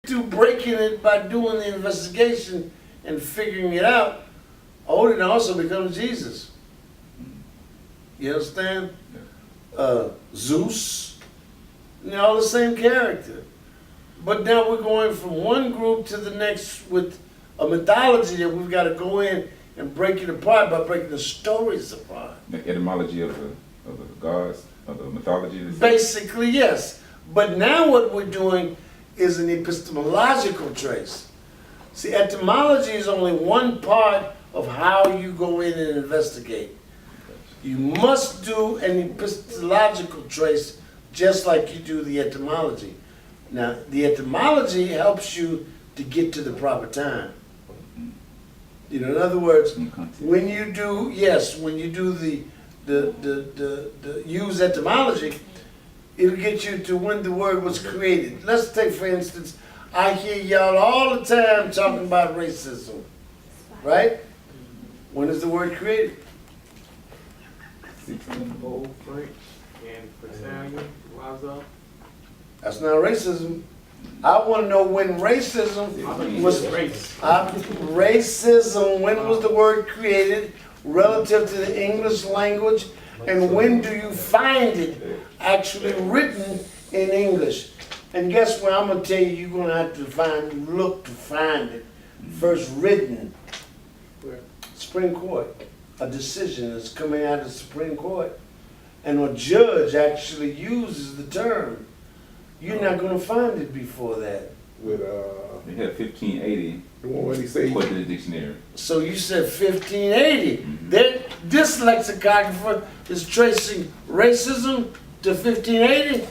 to breaking it by doing the investigation and figuring it out, Odin also becomes Jesus. You understand? Zeus, they're all the same character. But now we're going from one group to the next with a mythology that we've got to go in and break it apart by breaking the stories apart. The etymology of the gods, of the mythology? Basically, yes. But now what we're doing is an epistemological trace. See, etymology is only one part of how you go in and investigate. You must do an epistemological trace just like you do the etymology. Now, the etymology helps you to get to the proper time. You know, in other words, when you do, when you do the use etymology, it'll get you to when the word was created. Let's take, for instance, I hear y'all all the time talking about racism, right? When is the word created? Old French and Italian, Lazo. That's not racism. I want to know when racism was racism. When was the word created relative to the English language, and when do you find it actually written in English? And guess what? I'm gonna tell you, you're gonna have to look to find it. First written, Supreme Court. A decision is coming out of the Supreme Court, and a judge actually uses the term. You're not going to find it before that. With They had 1580 the one when he say put in the dictionary. So you said 1580. This lexicographer is tracing racism to 1580.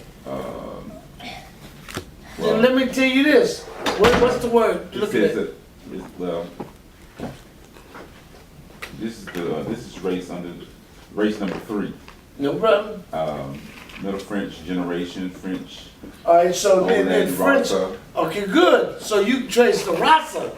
Then let me tell you this. What's the word? It Look at says it. that, this is race number 3. No problem. Middle French generation, French. All right, so Old in Latin French, Rasa. okay, good. So you can trace the Rasa,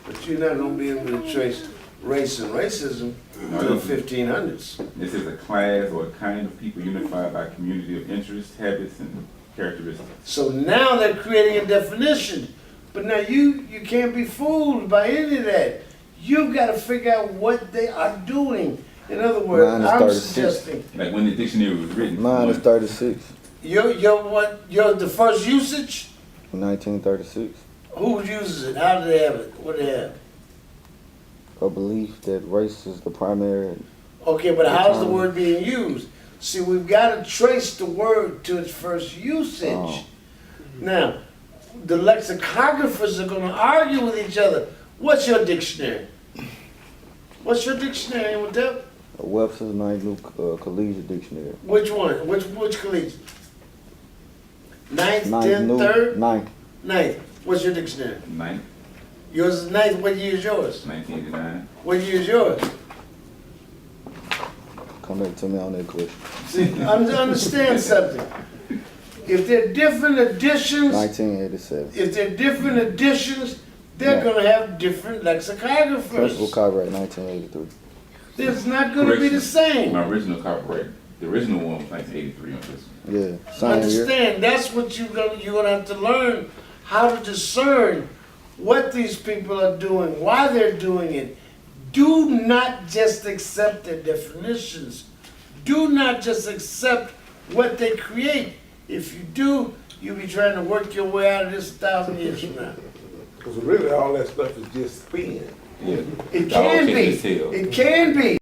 but you're not going to be able to trace race and racism until the 1500s. This is a class or a kind of people unified by community of interests, habits, and characteristics. So now they're creating a definition, but now you can't be fooled by any of that. You've got to figure out what they are doing. In other words, Mine is I'm 36. suggesting Like when the dictionary was written. Mine is 36, you're the first usage. 1936. Who uses it? How do they have it? What do they have? A belief that race is the primary. Okay, but how's the word being used? See, we've got to trace the word to its first usage. Oh. Now, the lexicographers are going to argue with each other. What's your dictionary? What's your dictionary, Adele? Webster's New Collegiate Dictionary. Which one? Which collegiate? Ninth, Ninth, 10th, new, 3rd? ninth. Ninth. What's your dictionary? 9th, Yours is ninth. What year is yours? 1989. What year is yours? Come back to me on that question. See, understand something. If they're different editions, 1987. if they're different editions, they're Yeah. going to have different Principal lexicographers. copyright 1983. It's not going to be the same. My original copyright, the original one was 1983 on this one. Yeah, same year. Understand, that's what you're gonna have to learn, how to discern what these people are doing, why they're doing it. Do not just accept their definitions. Do not just accept what they create. If you do, you'll be trying to work your way out of this 1,000 years from now. because really all that stuff is just spin. Yeah. It Dog can chasing be. his tail. It can be.